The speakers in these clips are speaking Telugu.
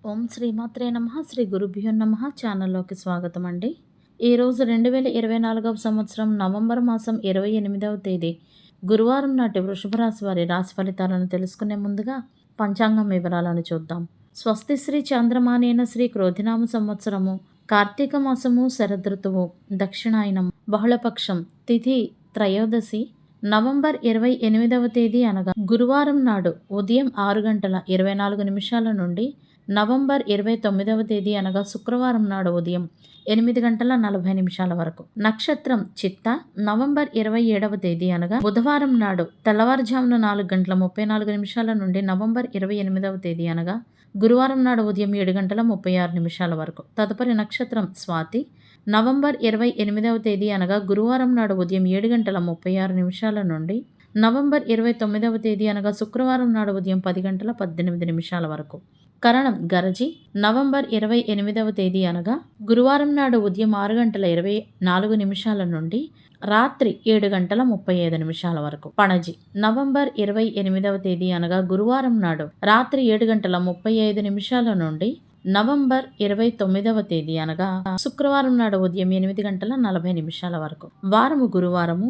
ఓం శ్రీమాత్రే నమః. శ్రీ గురుభ్యో నమః. ఛానల్లోకి స్వాగతం అండి. ఈరోజు 2024వ సంవత్సరం నవంబర్ మాసం 28వ తేదీ గురువారం నాటి వృషభ రాశి వారి రాశి ఫలితాలను తెలుసుకునే ముందుగా పంచాంగం వివరాలను చూద్దాం. స్వస్తి శ్రీ చంద్రమానేన శ్రీ క్రోధినామ సంవత్సరము కార్తీక మాసము శరదృతువు దక్షిణాయనం బహుళపక్షం తిథి త్రయోదశి నవంబర్ 28వ తేదీ అనగా గురువారం నాడు ఉదయం 6:24 నుండి నవంబర్ 29వ తేదీ అనగా శుక్రవారం నాడు ఉదయం 8:40 వరకు. నక్షత్రం చిత్త. నవంబర్ 27వ తేదీ అనగా బుధవారం నాడు తెల్లవారుజామున 4:34 నుండి నవంబర్ 28వ తేదీ అనగా గురువారం నాడు ఉదయం 7:36 వరకు. తదుపరి నక్షత్రం స్వాతి. నవంబర్ 28వ తేదీ అనగా గురువారం నాడు ఉదయం 7:36 నుండి నవంబర్ 29వ తేదీ అనగా శుక్రవారం నాడు ఉదయం 10:18 వరకు. కరణం గరజి. నవంబర్ 28వ తేదీ అనగా గురువారం నాడు ఉదయం 6:24 నుండి రాత్రి 7:35 వరకు. పణజి. నవంబర్ 28వ తేదీ అనగా గురువారం నాడు రాత్రి 7:35 నుండి నవంబర్ 29వ తేదీ అనగా శుక్రవారం నాడు ఉదయం 8:40 వరకు. వారము గురువారము.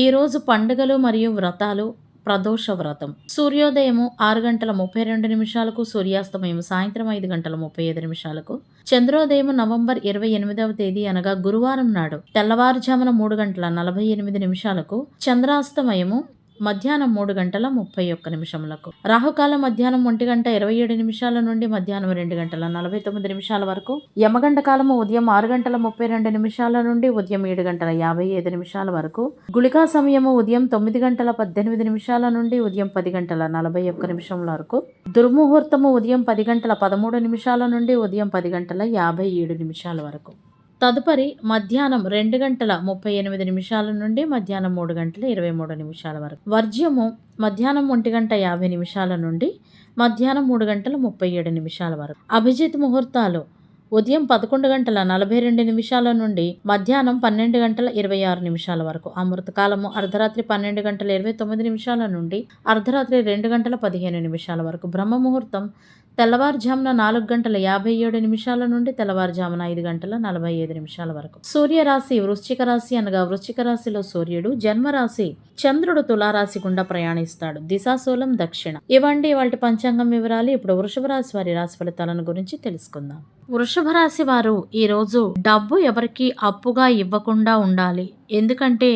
ఈరోజు పండుగలు మరియు వ్రతాలు. ప్రదోష వ్రతం. సూర్యోదయము 6:32 సూర్యాస్తమయం సాయంత్రం 5:35. చంద్రోదయం నవంబర్ 28వ తేదీ అనగా గురువారం నాడు తెల్లవారుజామున 3:48. చంద్రాస్తమయము మధ్యాహ్నం 3:31. రాహుకాలం మధ్యాహ్నం 1:27 నుండి మధ్యాహ్నం 2:49 వరకు. యమగండ కాలము ఉదయం 6:32 నుండి ఉదయం 7:55 వరకు. గుళికా సమయము ఉదయం 9:18 నుండి ఉదయం 10:41 వరకు. దుర్ముహూర్తము ఉదయం 10:13 నుండి ఉదయం 10:57 వరకు. తదుపరి మధ్యాహ్నం 2:38 నుండి మధ్యాహ్నం 3:23 వరకు. వర్జ్యము మధ్యాహ్నం 1:50 నుండి మధ్యాహ్నం 3:37 వరకు. అభిజిత్ ముహూర్తాలు ఉదయం 11:42 నుండి మధ్యాహ్నం 12:26 వరకు. అమృతకాలము అర్ధరాత్రి 12:29 నుండి అర్ధరాత్రి 2:15 వరకు. బ్రహ్మ ముహూర్తం తెల్లవారుజామున 4:57 నుండి తెల్లవారుజామున 5:45 వరకు. సూర్యరాశి వృశ్చిక రాశి అనగా వృశ్చిక రాశిలో సూర్యుడు. జన్మరాశి చంద్రుడు తులారాశి గుండా ప్రయాణిస్తాడు. దిశాశూలం దక్షిణ. ఇవ్వండి వాటి పంచాంగం వివరాలు. ఇప్పుడు వృషభ రాశి వారి రాశి ఫలితాలను గురించి తెలుసుకుందాం. వృషభ రాశి వారు ఈరోజు డబ్బు ఎవరికి అప్పుగా ఇవ్వకుండా ఉండాలి. ఎందుకంటే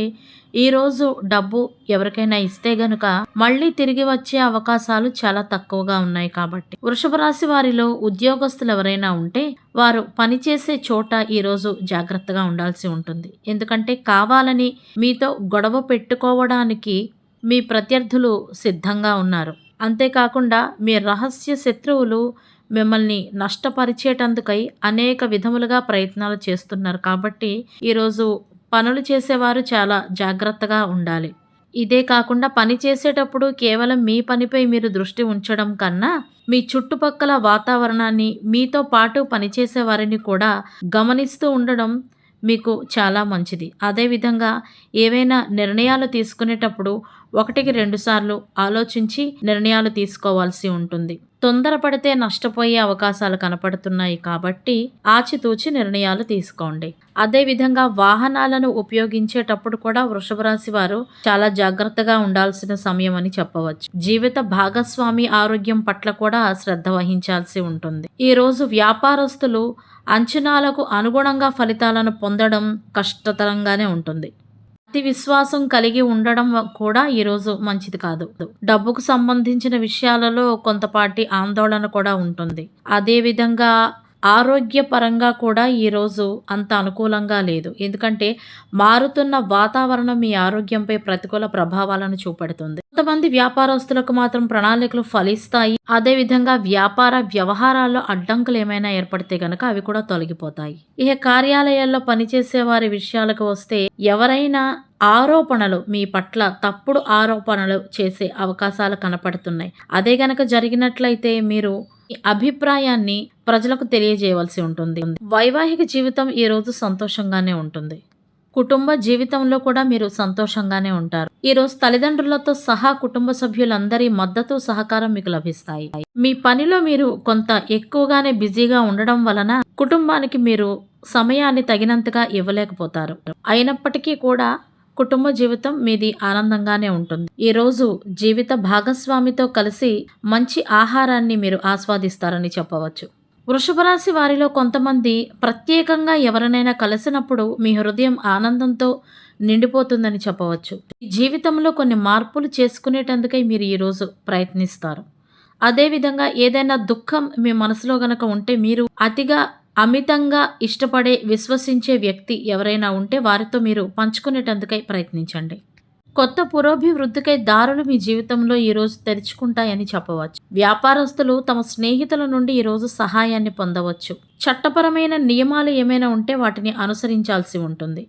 ఈరోజు డబ్బు ఎవరికైనా ఇస్తే గనుక మళ్ళీ తిరిగి వచ్చే అవకాశాలు చాలా తక్కువగా ఉన్నాయి. కాబట్టి వృషభ రాశి వారిలో ఉద్యోగస్తులు ఎవరైనా ఉంటే వారు పనిచేసే చోట ఈరోజు జాగ్రత్తగా ఉండాల్సి ఉంటుంది. ఎందుకంటే కావాలని మీతో గొడవ పెట్టుకోవడానికి మీ ప్రత్యర్థులు సిద్ధంగా ఉన్నారు. అంతేకాకుండా మీ రహస్య శత్రువులు మిమ్మల్ని నష్టపరిచేటందుకై అనేక విధములుగా ప్రయత్నాలు చేస్తున్నారు. కాబట్టి ఈరోజు పనులు చేసేవారు చాలా జాగ్రత్తగా ఉండాలి. ఇదే కాకుండా పని చేసేటప్పుడు కేవలం మీ పనిపై మీరు దృష్టి ఉంచడం కన్నా మీ చుట్టుపక్కల వాతావరణాన్ని, మీతో పాటు పనిచేసే వారిని కూడా గమనిస్తూ ఉండడం మీకు చాలా మంచిది. అదేవిధంగా ఏవైనా నిర్ణయాలు తీసుకునేటప్పుడు 1-2 సార్లు ఆలోచించి నిర్ణయాలు తీసుకోవాల్సి ఉంటుంది. తొందరపడితే నష్టపోయే అవకాశాలు కనపడుతున్నాయి. కాబట్టి ఆచితూచి నిర్ణయాలు తీసుకోండి. అదేవిధంగా వాహనాలను ఉపయోగించేటప్పుడు కూడా వృషభ రాశి వారు చాలా జాగ్రత్తగా ఉండాల్సిన సమయం అని చెప్పవచ్చు. జీవిత భాగస్వామి ఆరోగ్యం పట్ల కూడా శ్రద్ధ వహించాల్సి ఉంటుంది. ఈరోజు వ్యాపారస్తులు అంచనాలకు అనుగుణంగా ఫలితాలను పొందడం కష్టతరంగానే ఉంటుంది. అతి విశ్వాసం కలిగి ఉండడం కూడా ఈరోజు మంచిది కాదు. డబ్బుకు సంబంధించిన విషయాలలో కొంతపాటి ఆందోళన కూడా ఉంటుంది. అదేవిధంగా ఆరోగ్యపరంగా కూడా ఈరోజు అంత అనుకూలంగా లేదు. ఎందుకంటే మారుతున్న వాతావరణం మీ ఆరోగ్యంపై ప్రతికూల ప్రభావాలను చూపెడుతుంది. కొంతమంది వ్యాపారస్తులకు మాత్రం ప్రణాళికలు ఫలిస్తాయి. అదేవిధంగా వ్యాపార వ్యవహారాల్లో అడ్డంకులు ఏమైనా ఏర్పడితే గనక అవి కూడా తొలగిపోతాయి. ఇక కార్యాలయాల్లో పనిచేసే వారి విషయాలకు వస్తే ఎవరైనా ఆరోపణలు మీ పట్ల తప్పుడు ఆరోపణలు చేసే అవకాశాలు కనపడుతున్నాయి. అదే గనక జరిగినట్లయితే మీరు అభిప్రాయాన్ని ప్రజలకు తెలియజేయవలసి ఉంటుంది. వైవాహిక జీవితం ఈ రోజు సంతోషంగానే ఉంటుంది. కుటుంబ జీవితంలో కూడా మీరు సంతోషంగానే ఉంటారు. ఈరోజు తల్లిదండ్రులతో సహా కుటుంబ సభ్యులందరి మద్దతు, సహకారం మీకు లభిస్తాయి. మీ పనిలో మీరు కొంత ఎక్కువగానే బిజీగా ఉండడం వలన కుటుంబానికి మీరు సమయాన్ని తగినంతగా ఇవ్వలేకపోతారు. అయినప్పటికీ కూడా కుటుంబ జీవితం మీది ఆనందంగానే ఉంటుంది. ఈరోజు జీవిత భాగస్వామితో కలిసి మంచి ఆహారాన్ని మీరు ఆస్వాదిస్తారని చెప్పవచ్చు. వృషభ రాశి వారిలో కొంతమంది ప్రత్యేకంగా ఎవరినైనా కలిసినప్పుడు మీ హృదయం ఆనందంతో నిండిపోతుందని చెప్పవచ్చు. ఈ జీవితంలో కొన్ని మార్పులు చేసుకునేటందుకై మీరు ఈరోజు ప్రయత్నిస్తారు. అదేవిధంగా ఏదైనా దుఃఖం మీ మనసులో గనక ఉంటే మీరు అతిగా అమితంగా ఇష్టపడే, విశ్వసించే వ్యక్తి ఎవరైనా ఉంటే వారితో మీరు పంచుకునేటందుకై ప్రయత్నించండి. కొత్త పురోభివృద్ధికై దారులు మీ జీవితంలో ఈరోజు తెరుచుకుంటాయని చెప్పవచ్చు. వ్యాపారస్తులు తమ స్నేహితుల నుండి ఈరోజు సహాయాన్ని పొందవచ్చు. చట్టపరమైన నియమాలు ఏమైనా ఉంటే వాటిని అనుసరించాల్సి ఉంటుంది.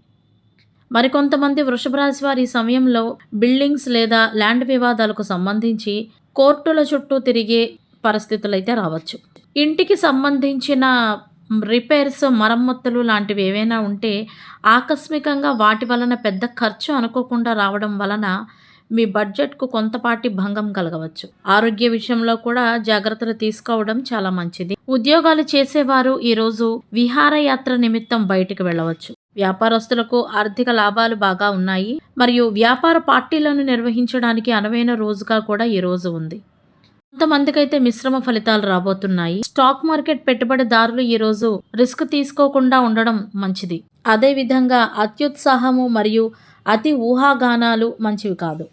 మరికొంతమంది వృషభ రాశి వారి ఈ సమయంలో బిల్డింగ్స్ లేదా ల్యాండ్ వివాదాలకు సంబంధించి కోర్టుల చుట్టూ తిరిగే పరిస్థితులైతే రావచ్చు. ఇంటికి సంబంధించిన రిపేర్స్, మరమ్మతులు లాంటివి ఏవైనా ఉంటే ఆకస్మికంగా వాటి వలన పెద్ద ఖర్చు అనుకోకుండా రావడం వలన మీ బడ్జెట్‌కు కొంతపాటి భంగం కలగవచ్చు. ఆరోగ్య విషయంలో కూడా జాగ్రత్తలు తీసుకోవడం చాలా మంచిది. ఉద్యోగాలు చేసేవారు ఈరోజు విహారయాత్ర నిమిత్తం బయటికి వెళ్ళవచ్చు. వ్యాపారస్తులకు ఆర్థిక లాభాలు బాగా ఉన్నాయి మరియు వ్యాపార పార్టీలను నిర్వహించడానికి అనువైన రోజుగా కూడా ఈ రోజు ఉంది. కొంతమందికైతే మిశ్రమ ఫలితాలు రాబోతున్నాయి. స్టాక్ మార్కెట్ పెట్టుబడిదారులు ఈరోజు రిస్క్ తీసుకోకుండా ఉండడం మంచిది. అదేవిధంగా అత్యుత్సాహము మరియు అతి ఊహాగానాలు మంచివి కాదు.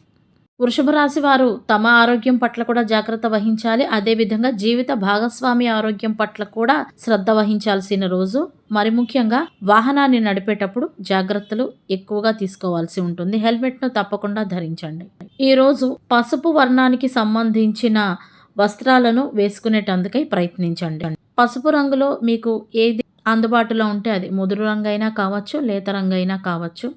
వృషభ రాశి వారు తమ ఆరోగ్యం పట్ల కూడా జాగ్రత్త వహించాలి. అదేవిధంగా జీవిత భాగస్వామి ఆరోగ్యం పట్ల కూడా శ్రద్ధ వహించాల్సిన రోజు. మరి ముఖ్యంగా వాహనాన్ని నడిపేటప్పుడు జాగ్రత్తలు ఎక్కువగా తీసుకోవాల్సి ఉంటుంది. హెల్మెట్ను తప్పకుండా ధరించండి. ఈరోజు పసుపు వర్ణానికి సంబంధించిన వస్త్రాలను వేసుకునేటందుకై ప్రయత్నించండి. పసుపు రంగులో మీకు ఏది అందుబాటులో ఉంటే అది ముదురు రంగు అయినా కావచ్చు, లేత రంగు అయినా కావచ్చు.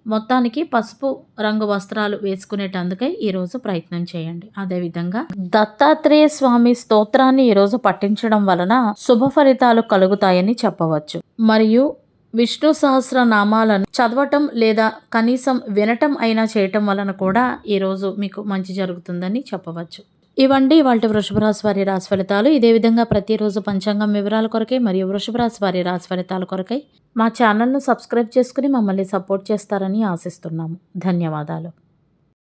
మొత్తానికి పసుపు రంగు వస్త్రాలు వేసుకునేటందుకై ఈరోజు ప్రయత్నం చేయండి. అదేవిధంగా దత్తాత్రేయ స్వామి స్తోత్రాన్ని ఈరోజు పఠించడం వలన శుభ ఫలితాలు కలుగుతాయని చెప్పవచ్చు. మరియు విష్ణు సహస్రనామాలను చదవటం లేదా కనీసం వినటం అయినా చేయటం వలన కూడా ఈరోజు మీకు మంచి జరుగుతుందని చెప్పవచ్చు. ఇవండి ఇవాల్టి వృషభ రాశి వారి రాశి ఫలితాలు. ఇదే విధంగా ప్రతిరోజు పంచాంగం వివరాల కొరకై మరియు వృషభ రాశి వారి రాశి ఫలితాల కొరకై మా ఛానల్ను సబ్స్క్రైబ్ చేసుకుని మమ్మల్ని సపోర్ట్ చేస్తారని ఆశిస్తున్నాము. ధన్యవాదాలు.